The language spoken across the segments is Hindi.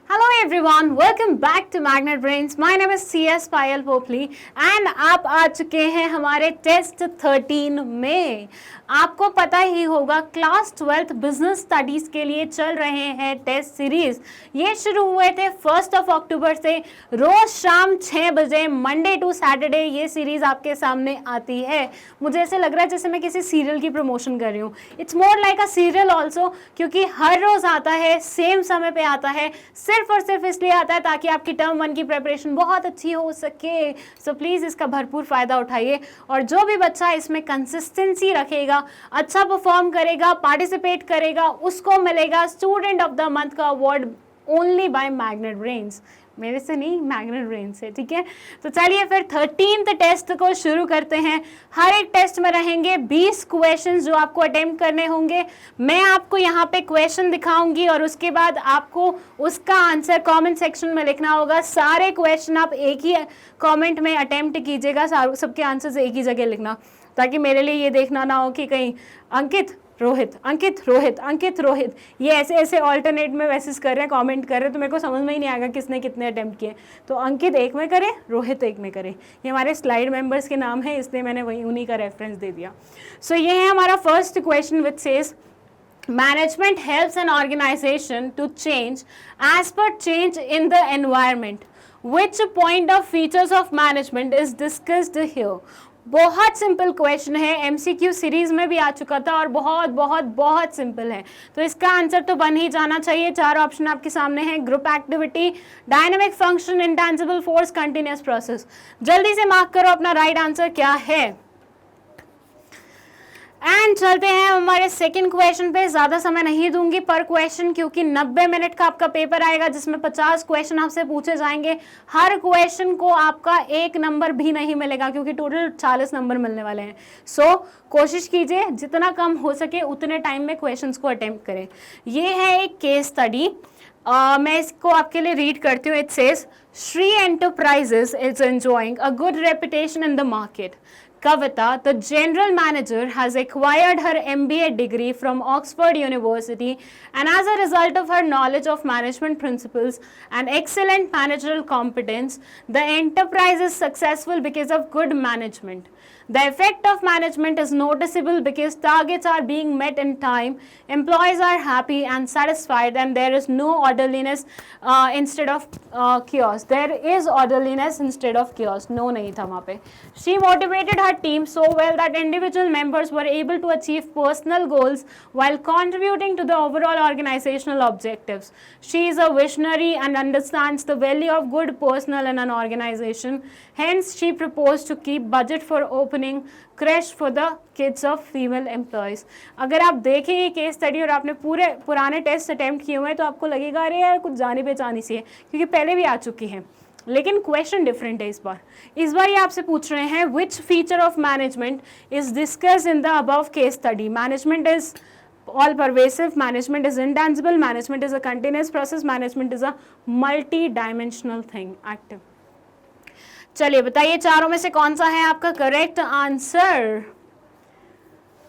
Hello everyone, welcome back to Magnet Brains. My name is CS Payal Popli and आप आ चुके हैं हमारे टेस्ट 13 में। आपको पता ही होगा क्लास 12th बिजनेस स्टडीज के लिए चल रहे हैं टेस्ट सीरीज। ये शुरू हुए थे 1 अक्टूबर से। रोज शाम 6 बजे मंडे टू सैटरडे ये सीरीज आपके सामने आती है। मुझे ऐसे लग रहा है जैसे मैं किसी सीरियल की प्रमोशन कर रही हूँ। It's more like a serial also, क्योंकि हर रोज आता है, सेम समय पे आता है, सिर्फ और सिर्फ इसलिए आता है ताकि आपकी टर्म 1 की प्रिपरेशन बहुत अच्छी हो सके। सो प्लीज़ इसका भरपूर फ़ायदा उठाइए और जो भी बच्चा इसमें कंसिस्टेंसी रखेगा, अच्छा परफॉर्म करेगा, पार्टिसिपेट करेगा, उसको मिलेगा स्टूडेंट ऑफ द मंथ का award only by magnet brains. मेरे से नहीं, मैग्नेट ब्रेन से, ठीक है। तो चलिए फिर 13th टेस्ट को शुरू करते हैं। हर एक टेस्ट में रहेंगे 20 क्वेश्चंस जो आपको अटेम्प्ट करने होंगे। मैं आपको यहाँ पे क्वेश्चन दिखाऊंगी और उसके बाद आपको उसका आंसर कमेंट सेक्शन में लिखना होगा। सारे क्वेश्चन आप एक ही कमेंट में अटेम्प्ट कीजिएगा, सबके आंसर्स एक ही जगह लिखना, ताकि मेरे लिए ये देखना ना हो कि कहीं अंकित रोहित, अंकित रोहित, अंकित रोहित, ये ऐसे ऐसे ऑल्टरनेट में मैसेज कर रहे हैं, कमेंट कर रहे हैं, तो मेरे को समझ में ही नहीं आएगा किसने कितने अटेम्प्ट किए। तो अंकित एक में करे, रोहित एक में करे। ये हमारे स्लाइड मेंबर्स के नाम है, इसलिए मैंने वही उन्हीं का रेफरेंस दे दिया। सो ये है हमारा first question which says management helps an organisation to change as per change in the environment. Which point of features of management is discussed here? बहुत सिंपल क्वेश्चन है, एमसीक्यू सीरीज में भी आ चुका था और बहुत बहुत बहुत सिंपल है, तो इसका आंसर तो बन ही जाना चाहिए। 4 ऑप्शन आपके सामने हैं, group activity, dynamic function, intangible force, continuous process. जल्दी से मार्क करो अपना राइट आंसर क्या है। एंड चलते हैं हमारे सेकंड क्वेश्चन पे। ज़्यादा समय नहीं दूंगी पर क्वेश्चन, क्योंकि 90 मिनट का आपका पेपर आएगा जिसमें 50 क्वेश्चन आपसे पूछे जाएंगे। हर क्वेश्चन को आपका 1 नंबर भी नहीं मिलेगा, क्योंकि टोटल 40 नंबर मिलने वाले हैं। सो कोशिश कीजिए जितना कम हो सके उतने टाइम में क्वेश्चंस को अटेम्प्ट करें। ये है एक केस स्टडी, मैं इसको आपके लिए रीड करती हूँ। It says Shri enterprises is enjoying a good reputation in the market. Kavita, the general manager, has acquired her MBA degree from Oxford University, and as a result of her knowledge of management principles and excellent managerial competence, the enterprise is successful because of good management. The effect of management is noticeable because targets are being met in time, employees are happy and satisfied, and there is no orderliness instead of chaos. There is orderliness instead of chaos. No नहीं था वहाँ पे. She motivated her team so well that individual members were able to achieve personal goals while contributing to the overall organizational objectives. She is a visionary and understands the value of good personnel in an organization. Hence, she proposed to keep budget for opening crash for the kids of female employees. अगर आप देखें ये केस स्टडी और आपने पूरे पुराने टेस्ट अटेम्प्ट किए हुए हैं तो आपको लगेगा अरे यार कुछ जानी पहचानी सी है, क्योंकि पहले भी आ चुकी हैं, लेकिन क्वेश्चन डिफरेंट है इस बार ये आपसे पूछ रहे हैं which feature of management is discussed in the above case study. Management is all pervasive, management is intangible, management is a continuous process, management is a multi-dimensional thing, active. चलिए बताइए चारों में से कौन सा है आपका करेक्ट आंसर.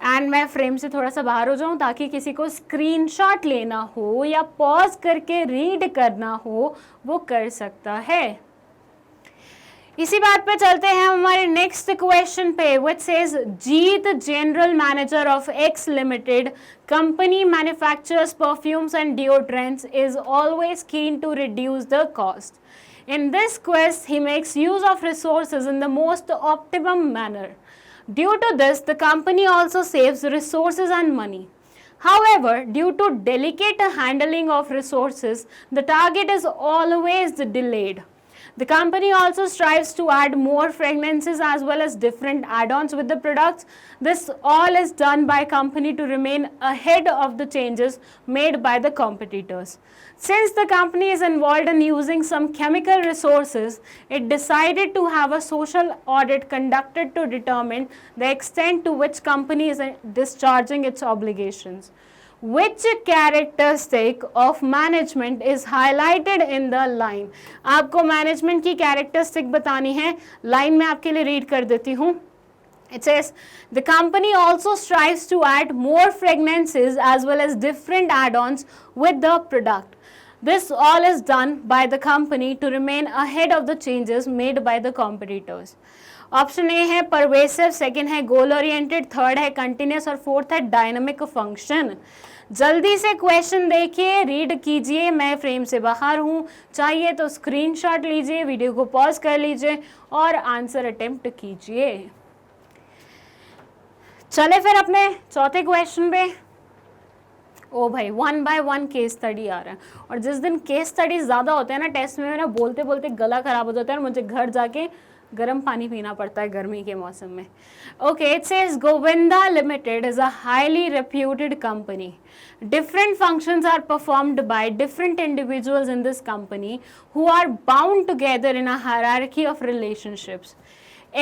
एंड मैं फ्रेम से थोड़ा सा बाहर हो जाऊं ताकि किसी को स्क्रीनशॉट लेना हो या पॉज करके रीड करना हो वो कर सकता है. इसी बात पे चलते हैं हमारे नेक्स्ट क्वेश्चन पे, which says Jeet general manager of X limited company manufactures perfumes and deodorants is always keen to reduce the cost. In this quest, he makes use of resources in the most optimum manner. Due to this, the company also saves resources and money. However, due to delicate handling of resources, the target is always delayed. The company also strives to add more fragrances as well as different add-ons with the products. This all is done by company to remain ahead of the changes made by the competitors. Since the company is involved in using some chemical resources, it decided to have a social audit conducted to determine the extent to which company is discharging its obligations. Which characteristic of management is highlighted in the line? आपको मैनेजमेंट की कैरेक्टरिस्टिक बतानी है, लाइन में आपके लिए रीड कर देती हूँ. It says the company also strives to add more fragrances as well as different add-ons with the product. This all is done by the company to remain ahead of the changes made by the competitors. Option A है परवेसिव, सेकंड है गोल ओरिएंटेड, थर्ड है कंटिन्यूस और फोर्थ है डायनामिक फंक्शन। जल्दी से क्वेश्चन देखिए, रीड कीजिए, मैं फ्रेम से बाहर हूँ, चाहिए तो स्क्रीनशॉट लीजिए, वीडियो को पॉज कर लीजिए और आंसर अटेम्प्ट कीजिए। चले फिर अपने चौथे क्वेश्चन पे। ओ भाई 1 बाय 1 केस स्टडी आ रहा है, और जिस दिन केस स्टडी ज़्यादा होते हैं ना टेस्ट में, मेरा बोलते बोलते गला खराब हो जाता है और मुझे घर जाके गर्म पानी पीना पड़ता है गर्मी के मौसम में। Okay, it says Govinda limited is a highly reputed company. Different functions are performed by different individuals in this company who are bound together in a hierarchy of relationships.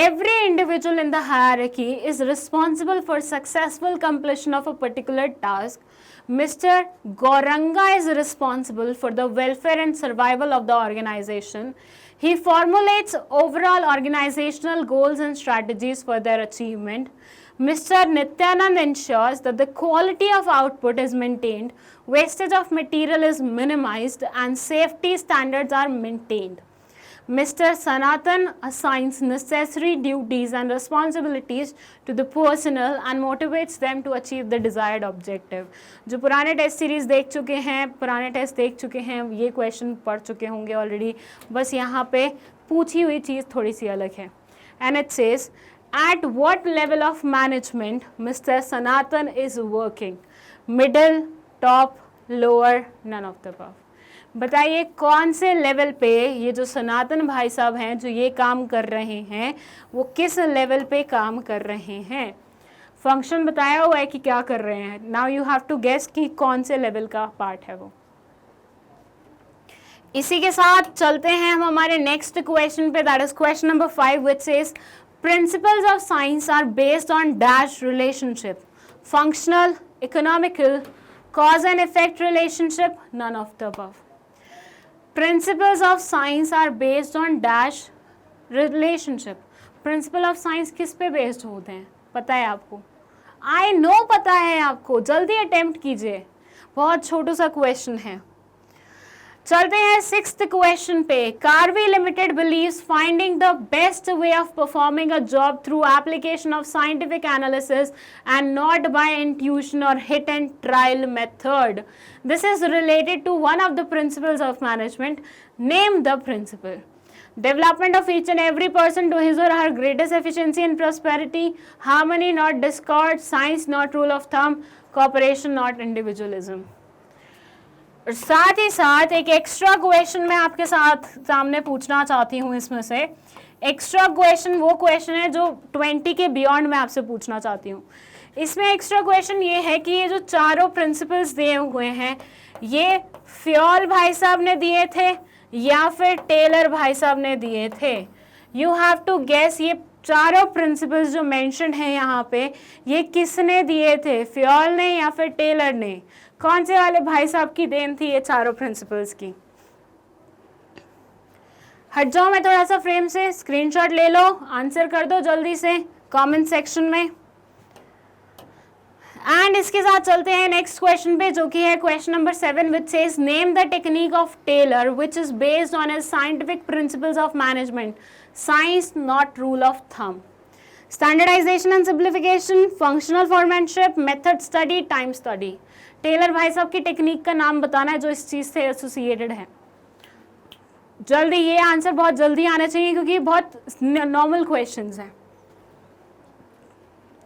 Every individual in the hierarchy is responsible for successful completion of a particular task. Mr. Gauranga is responsible for the welfare and survival of the organization. He formulates overall organizational goals and strategies for their achievement. Mr. Nityanand ensures that the quality of output is maintained, wastage of material is minimized, and safety standards are maintained. Mr. Sanatan assigns necessary duties and responsibilities to the personnel and motivates them to achieve the desired objective. जो पुराने टेस्ट सीरीज देख चुके हैं, पुराने टेस्ट देख चुके हैं, ये क्वेश्चन पढ़ चुके होंगे ऑलरेडी, बस यहाँ पे पूछी हुई चीज़ थोड़ी सी अलग है. And it says, at what level of management Mr. Sanatan is working? Middle, top, lower, none of the above. बताइए कौन से लेवल पे ये जो सनातन भाई साहब हैं जो ये काम कर रहे हैं, वो किस लेवल पे काम कर रहे हैं. फंक्शन बताया हुआ है कि क्या कर रहे हैं. Now you have to guess कि कौन से लेवल का पार्ट है वो. इसी के साथ चलते हैं हम हमारे नेक्स्ट क्वेश्चन पे, that is question number 5 which says principles of science are based on dash relationship: functional, economical, cause and effect relationship, none of the above. Principles of science are based on dash relationship. Principle of science किस पे based होते हैं पता है आपको? I know पता है आपको, जल्दी अटेम्प्ट कीजिए, बहुत छोटू सा क्वेश्चन है. चलते हैं 6th क्वेश्चन पे. Karvy limited believes finding the best way of performing a job through application of scientific analysis and not by intuition or hit and trial method. This is related to one of the principles of management. Name the principle. Development of each and every person to his or her greatest efficiency and prosperity. Harmony not discord. Science not rule of thumb. Cooperation not individualism. और साथ ही साथ एक एक्स्ट्रा क्वेश्चन मैं आपके साथ सामने पूछना चाहती हूँ. इसमें से एक्स्ट्रा क्वेश्चन वो क्वेश्चन है जो 20 के बियॉन्ड मैं आपसे पूछना चाहती हूँ. इसमें एक्स्ट्रा क्वेश्चन ये है कि ये जो चारों प्रिंसिपल्स दिए हुए हैं, ये फ्योल भाई साहब ने दिए थे या फिर टेलर भाई साहब ने दिए थे. यू हैव टू गेस ये चारों प्रिंसिपल्स जो मेंशन हैं यहाँ पे, ये किसने दिए थे, फ्योल ने या फिर टेलर ने? कौन से वाले भाई साहब की देन थी ये चारों प्रिंसिपल्स की? हट जाओ मैं थोड़ा सा फ्रेम से, स्क्रीनशॉट ले लो, आंसर कर दो जल्दी से कमेंट सेक्शन में. एंड इसके साथ चलते हैं नेक्स्ट क्वेश्चन पे, जो कि है question number 7 which says name the technique of Taylor which is based on his scientific principles of management. Science not rule of thumb. Standardisation and simplification, functional foremanship, method study, time study. Taylor भाई साहब की टेक्निक का नाम बताना है जो इस चीज से एसोसिएटेड है. जल्दी, ये आंसर बहुत जल्दी आना चाहिए क्योंकि बहुत नॉर्मल क्वेश्चंस हैं.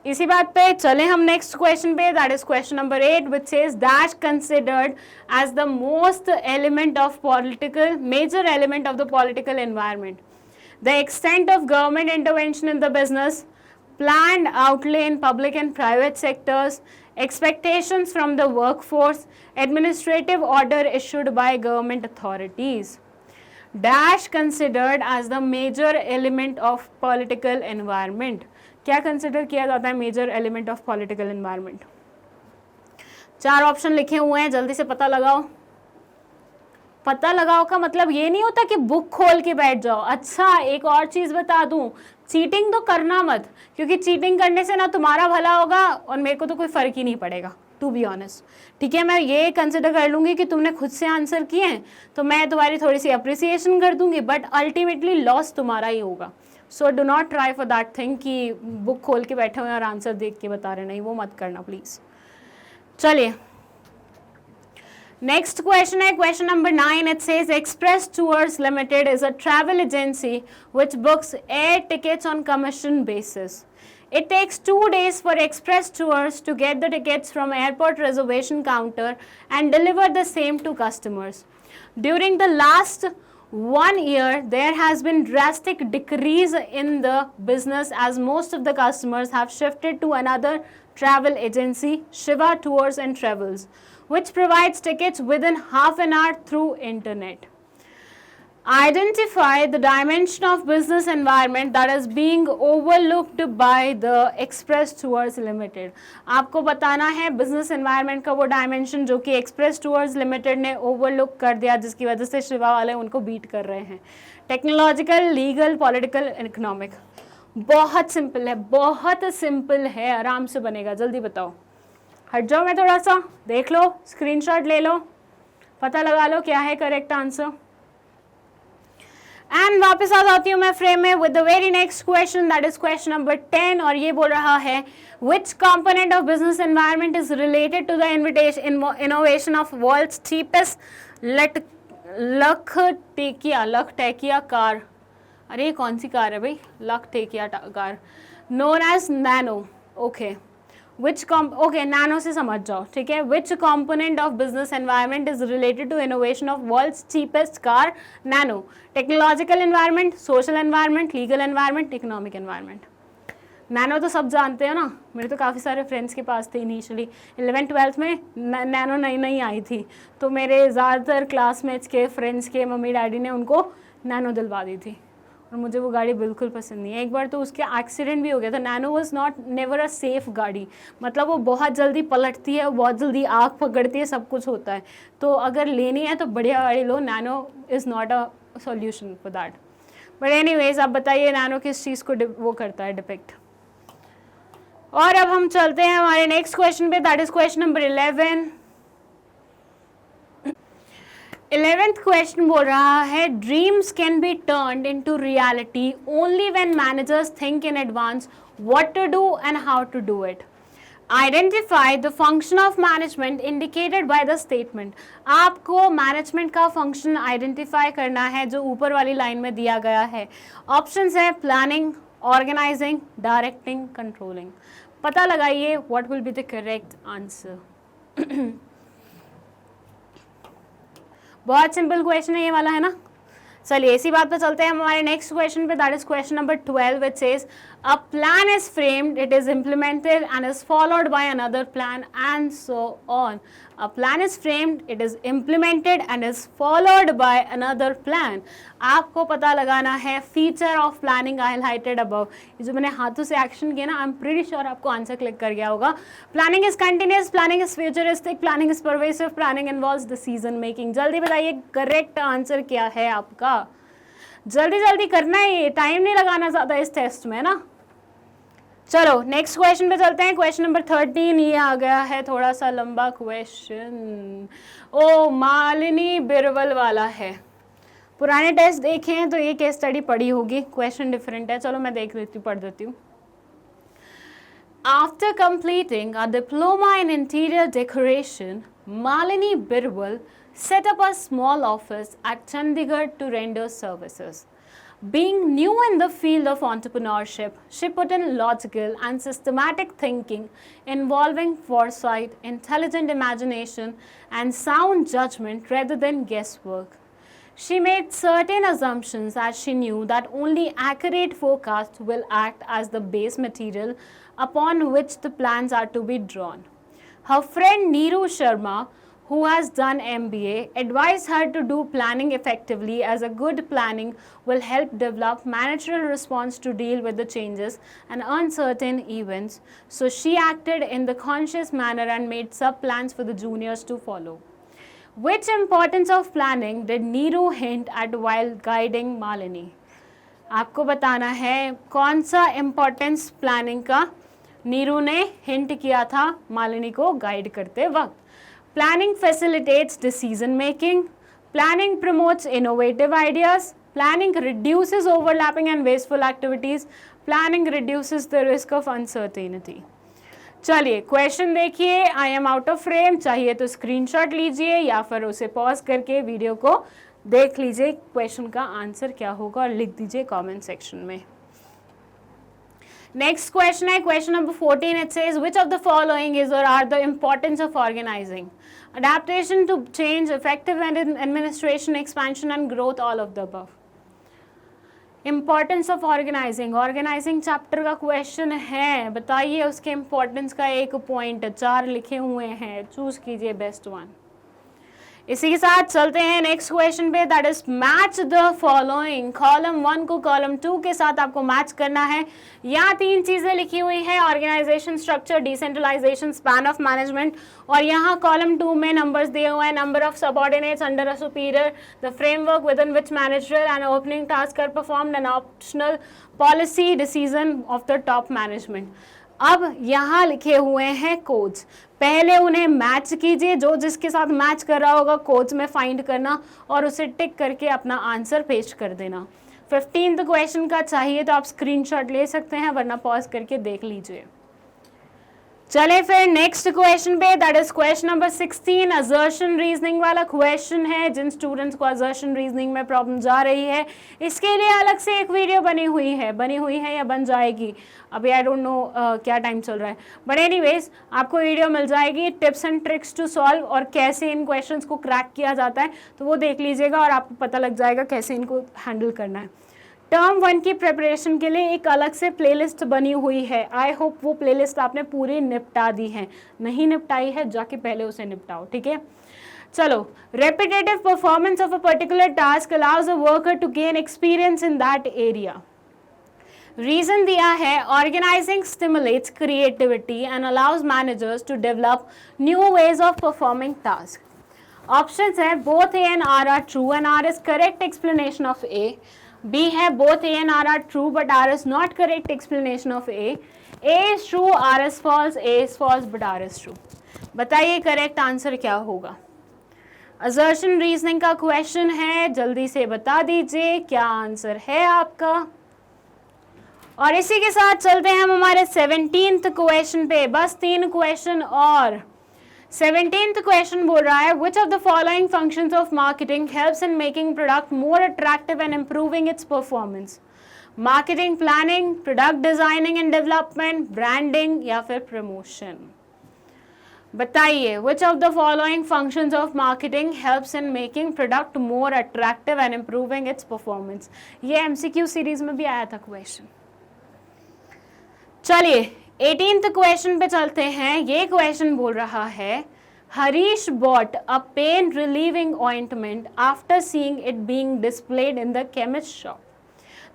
इसी बात पे चले हम नेक्स्ट क्वेश्चन पे, that is question number 8 which says that considered as the most element of political major element of the political environment. The extent of government intervention in the business, planned outlay in public and private sectors, expectations from the workforce, administrative order issued by government authorities. Dash considered as the major element of political environment. क्या कंसिडर किया जाता है major element of political environment? 4 option लिखे हुए हैं, जल्दी से पता लगाओ. पता लगाओ का मतलब ये नहीं होता कि बुक खोल के बैठ जाओ. अच्छा, एक और चीज बता दूं, चीटिंग तो करना मत, क्योंकि चीटिंग करने से ना तुम्हारा भला होगा और मेरे को तो कोई फर्क ही नहीं पड़ेगा. To be honest. ठीक है, मैं ये कंसिडर कर लूँगी कि तुमने खुद से आंसर किए हैं तो मैं तुम्हारी थोड़ी सी अप्रिसिएशन कर दूंगी, बट अल्टीमेटली लॉस तुम्हारा ही होगा। So do not try for that thing कि बुक खोल के बैठे हुए और आंसर देख के बता रहे, नहीं, वो मत करना प्लीज़। चलिए नेक्स्ट क्वेश्चन है question number 9। It says express tours limited is a travel agency which books air tickets on commission basis. It takes 2 days for express tours to get the tickets from airport reservation counter and deliver the same to customers. During the last 1 year, there has been drastic decrease in the business as most of the customers have shifted to another travel agency, Shiva Tours and Travels, which provides tickets within half an hour through internet. Identify the dimension of business environment that is being overlooked by the Express Tours Limited. आपको बताना है बिजनेस एनवायरनमेंट का वो डायमेंशन जो कि एक्सप्रेस टूर्स लिमिटेड ने ओवरलुक कर दिया, जिसकी वजह से शिवा वाले उनको बीट कर रहे हैं। Technological, legal, political, economic. बहुत सिंपल है, बहुत सिंपल है, आराम से बनेगा। जल्दी बताओ, हट जाओ, मैं थोड़ा सा देख लो, स्क्रीनशॉट ले लो, पता लगा लो क्या है करेक्ट आंसर। एंड वापस आ जाती हूँ मैं फ्रेम में with the very next question, that is question number 10, और ये बोल रहा है which component of business environment is related to the innovation of world's cheapest लख टेकिया कार। अरे कौन सी कार है भाई, लख टेकिया car, known as Nano. Okay, okay Nano से समझ जाओ, ठीक है। Which component of business environment is related to innovation of world's cheapest car, Nano. Technological environment, social environment, legal environment, economic environment. Nano तो सब जानते हैं ना, मेरे तो काफ़ी सारे फ्रेंड्स के पास थे इनिशियली 11th-12th में नैनो नई आई थी, तो मेरे ज़्यादातर क्लासमेट्स के फ्रेंड्स के मम्मी डैडी ने उनको नैनो दिलवा दी थी, और मुझे वो गाड़ी बिल्कुल पसंद नहीं है। एक बार तो उसके एक्सीडेंट भी हो गया था। Nano was not never a safe गाड़ी, मतलब वो बहुत जल्दी पलटती है, बहुत जल्दी आग पकड़ती है, सब कुछ होता है। तो अगर लेनी है तो बढ़िया गाड़ी लो, Nano is not a solution for that. But anyways, आप बताइए नैनो किस चीज़ को वो करता है डिपिक्ट। और अब हम चलते हैं हमारे नेक्स्ट क्वेश्चन पे, that is question number 11। 11th question बोल रहा है dreams can be turned into reality only when managers think in advance what to do and how to do it. Identify the function of management indicated by the statement. आपको मैनेजमेंट का फंक्शन आइडेंटिफाई करना है जो ऊपर वाली लाइन में दिया गया है। ऑप्शंस है प्लानिंग, ऑर्गेनाइजिंग, डायरेक्टिंग, कंट्रोलिंग। पता लगाइए what will be the correct answer. बहुत सिंपल क्वेश्चन है ये वाला, है ना। चलिए इसी बात पे चलते हैं हमारे नेक्स्ट क्वेश्चन पे, that is question number 12 which says a plan is framed, it is implemented and is followed by another plan and so on. A plan is framed, it is implemented and is followed by another plan. आपको पता लगाना है feature of planning highlighted above. ये जो मैंने हाथों से एक्शन किया ना, आई एम प्रीटी श्योर आपको आंसर क्लिक कर गया होगा। Planning is continuous, planning is futuristic, planning is pervasive, planning involves decision making. जल्दी बताइए करेक्ट आंसर क्या है आपका, जल्दी जल्दी करना है, ये टाइम नहीं लगाना ज़्यादा इस टेस्ट में ना। चलो नेक्स्ट क्वेश्चन पे चलते हैं, क्वेश्चन नंबर 13। ये आ गया है थोड़ा सा लंबा क्वेश्चन, ओ मालिनी बिरवल वाला है। पुराने टेस्ट देखे हैं तो ये केस स्टडी पढ़ी होगी, क्वेश्चन डिफरेंट है। चलो मैं देख लेती हूँ, पढ़ देती हूँ। After completing a diploma in interior decoration, Malini Birwal set up a small office at Chandigarh to render services. Being new in the field of entrepreneurship, she put in logical and systematic thinking involving foresight, intelligent imagination, and sound judgment rather than guesswork. She made certain assumptions as she knew that only accurate forecasts will act as the base material upon which the plans are to be drawn. Her friend Neeru Sharma, who has done MBA, advised her to do planning effectively as a good planning will help develop managerial response to deal with the changes and uncertain events. So she acted in the conscious manner and made sub-plans for the juniors to follow. Which importance of planning did Neeru hint at while guiding Malini? आपको बताना है कौन सा importance planning का नीरू ने हिंट किया था मालिनी को गाइड करते वक्त। Planning facilitates decision making, planning promotes innovative ideas, planning reduces overlapping and wasteful activities, planning reduces the risk of uncertainty. चलिए क्वेश्चन देखिए। I am out of frame, चाहिए तो स्क्रीनशॉट लीजिए या फिर उसे पॉज करके वीडियो को देख लीजिए क्वेश्चन का आंसर क्या होगा और लिख दीजिए कमेंट सेक्शन में। नेक्स्ट क्वेश्चन है question number 14। It says which of the following is और are the importance of organising, adaptation to change, effective administration, expansion and growth, all of the above. Importance of organising, organising chapter का क्वेश्चन है, बताइए उसके इंपॉर्टेंस का एक पॉइंट, 4 लिखे हुए हैं, चूज कीजिए बेस्ट वन। इसी के साथ चलते हैं नेक्स्ट क्वेश्चन पे, that is match the following. Column 1 को कॉलम 2 के साथ आपको मैच करना है। यहाँ 3 चीजें लिखी हुई है, organisation structure, decentralisation, span of management, और यहाँ कॉलम 2 में नंबर्स दिए हुए हैं, number of subordinates under a superior, the framework within which manager and opening task are performed, and optional policy decision of the top management. अब यहाँ लिखे हुए हैं कोड्स, पहले उन्हें मैच कीजिए, जो जिसके साथ मैच कर रहा होगा कोड्स में फाइंड करना और उसे टिक करके अपना आंसर पेस्ट कर देना। 15th क्वेश्चन का चाहिए तो आप स्क्रीनशॉट ले सकते हैं, वरना पॉज करके देख लीजिए। चले फिर नेक्स्ट क्वेश्चन पे, that is question number 16। Assertion reasoning वाला क्वेश्चन है, जिन स्टूडेंट्स को असर्शन रीजनिंग में प्रॉब्लम जा रही है इसके लिए अलग से एक वीडियो बनी हुई है या बन जाएगी, अभी आई डोंट नो क्या टाइम चल रहा है, बट एनीवेज आपको वीडियो मिल जाएगी, tips and tricks to solve, और कैसे इन क्वेश्चंस को क्रैक किया जाता है, तो वो देख लीजिएगा और आपको पता लग जाएगा कैसे इनको हैंडल करना है। टर्म 1 की प्रिपरेशन के लिए एक अलग से प्लेलिस्ट बनी हुई है, आई होप वो प्लेलिस्ट आपने पूरी निपटा दी है, नहीं निपटाई है जाके पहले उसे निपटाओ, ठीक है। चलो, repetitive performance of a particular task allows a worker to gain experience in that area. Reason दिया है, organising stimulates creativity and allows managers to develop new ways of performing task. Options है both A and R R true and R is correct explanation of A, B है both A and R are true but R is not correct explanation of A is true, R is false, A is false but R is true। बताइए करेक्ट आंसर क्या होगा। असर्शन रीजनिंग का क्वेश्चन है, जल्दी से बता दीजिए क्या आंसर है आपका। और इसी के साथ चलते हैं हम हमारे 17th क्वेश्चन पे, बस 3 क्वेश्चन और। 17th क्वेश्चन बोल रहा है which of the following functions of marketing helps in making product more attractive and improving its performance? Marketing planning, product designing and development, branding या फिर promotion। बताइए which of the following functions of marketing helps in making product more attractive and improving its performance। ये MCQ सीरीज में भी आया था क्वेश्चन। चलिए 18th क्वेश्चन पे चलते हैं। ये क्वेश्चन बोल रहा है Harish bought a pain relieving ointment after seeing it being displayed in the chemist shop.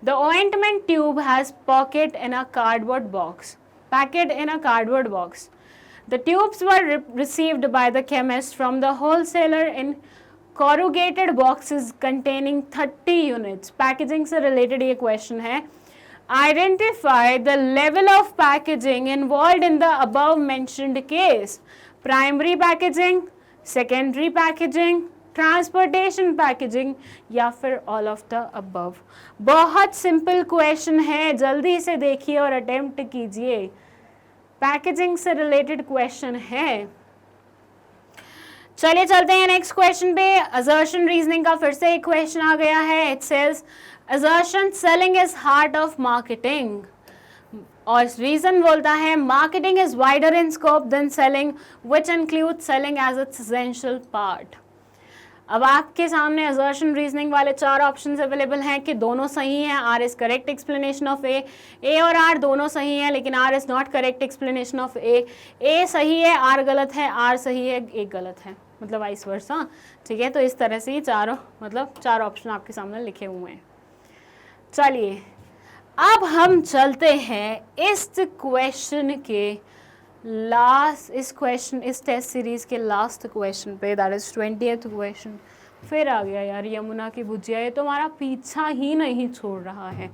The ointment tube has pocket in a cardboard box, packet in a cardboard box. The tubes were received by the chemist from the wholesaler in corrugated boxes containing 30 units. Packaging से रिलेटेड ये क्वेश्चन है। Identify the level of packaging involved in the above mentioned case. Primary packaging, secondary packaging, transportation packaging या फिर all of the above। बहुत सिंपल क्वेश्चन है, जल्दी से देखिए और अटेम्प्ट कीजिए। पैकेजिंग से रिलेटेड क्वेश्चन है। चलिए चलते हैं नेक्स्ट क्वेश्चन पे। असर्शन रीजनिंग का फिर से एक क्वेश्चन आ गया है। It says assertion selling is heart of marketing, और रीजन बोलता है marketing is wider in scope than selling which includes selling as its essential part। अब आपके सामने assertion reasoning वाले 4 ऑप्शंस अवेलेबल हैं कि दोनों सही हैं, R is correct explanation of A, A और R दोनों सही हैं लेकिन R is not correct explanation of A, A सही है R गलत है, R सही है A गलत है, मतलब वाइस वर्सा, ठीक है। तो इस तरह से ये चार ऑप्शन आपके सामने लिखे हुए हैं। चलिए अब हम चलते हैं इस क्वेश्चन के इस टेस्ट सीरीज के लास्ट क्वेश्चन पे, दैट इज 20th क्वेश्चन। फिर आ गया यार यमुना की भुजिया, ये तो हमारा पीछा ही नहीं छोड़ रहा है।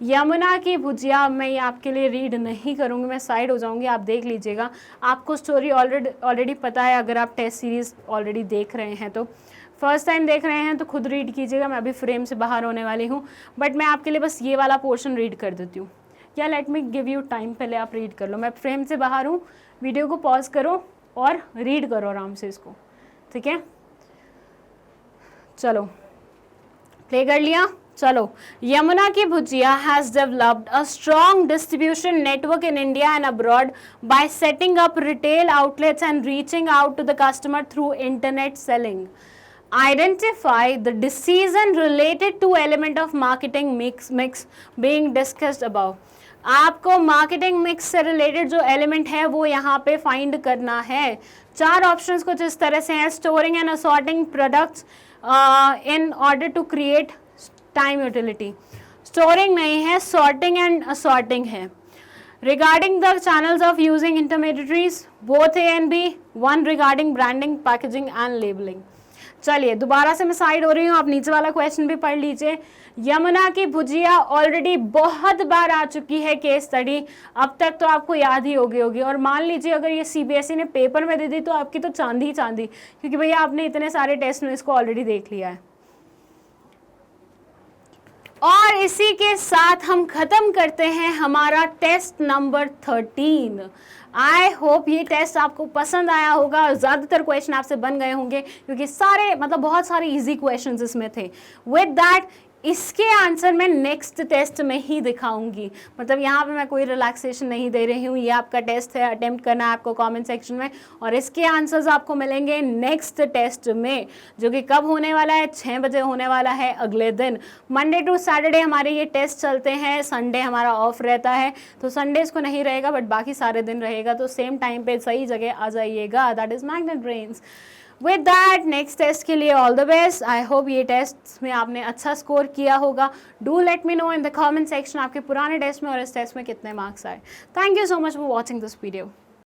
यमुना की भुजिया मैं ये आपके लिए रीड नहीं करूँगी, मैं साइड हो जाऊँगी, आप देख लीजिएगा। आपको स्टोरी ऑलरेडी पता है, अगर आप टेस्ट सीरीज़ ऑलरेडी देख रहे हैं तो। फर्स्ट टाइम देख रहे हैं तो खुद रीड कीजिएगा, मैं अभी फ्रेम से बाहर होने वाली हूँ, बट मैं आपके लिए बस ये वाला पोर्शन रीड कर देती हूँ। या let me give you time, पहले आप रीड कर लो। मैं फ्रेम से बाहर हूँ, वीडियो को पॉज करो और रीड करो आराम से इसको, ठीक है। चलो प्ले कर लिया। चलो, यमुना की bhujia has developed a strong distribution network in India and abroad by setting up retail outlets and reaching out to the customer through internet selling. Identify the decision related to element of marketing mix being discussed above. आपको मार्केटिंग मिक्स से रिलेटेड जो एलिमेंट है वो यहाँ पे फाइंड करना है। 4 ऑप्शंस कुछ इस तरह से हैं। Storing and assorting products in order to create time utility. Storing नहीं है, सॉर्टिंग एंड असॉर्टिंग है। Regarding the channels of using intermediaries, both A and B. 1 regarding branding, packaging and labeling. चलिए दोबारा से मैं साइड हो रही हूँ, आप नीचे वाला क्वेश्चन भी पढ़ लीजिए। यमुना की भुजिया ऑलरेडी बहुत बार आ चुकी है केस स्टडी, अब तक तो आपको याद ही होगी। और मान लीजिए अगर ये सीबीएसई ने पेपर में दे दी तो आपकी तो चांदी ही चांदी, क्योंकि भैया आपने इतने सारे टेस्ट में इसको ऑलरेडी देख लिया है। और इसी के साथ हम खत्म करते हैं हमारा टेस्ट नंबर 13। आई होप ये टेस्ट आपको पसंद आया होगा और ज़्यादातर क्वेश्चन आपसे बन गए होंगे, क्योंकि सारे मतलब बहुत सारे इजी क्वेश्चंस इसमें थे। विद दैट इसके आंसर मैं नेक्स्ट टेस्ट में ही दिखाऊंगी, मतलब यहाँ पे मैं कोई रिलैक्सेशन नहीं दे रही हूँ। ये आपका टेस्ट है, अटेम्प्ट करना है आपको कमेंट सेक्शन में, और इसके आंसर्स आपको मिलेंगे नेक्स्ट टेस्ट में, जो कि कब होने वाला है, 6 बजे होने वाला है अगले दिन। मंडे टू सैटरडे हमारे ये टेस्ट चलते हैं, संडे हमारा ऑफ रहता है, तो संडेज को नहीं रहेगा बट बाकी सारे दिन रहेगा। तो सेम टाइम पे सही जगह आ जाइएगा, that is magnet brains. With that next test के लिए all the best. I hope ये टेस्ट में आपने अच्छा स्कोर किया होगा। Do let me know in the comment section आपके पुराने टेस्ट में और इस टेस्ट में कितने मार्क्स आए। Thank you so much for watching this video.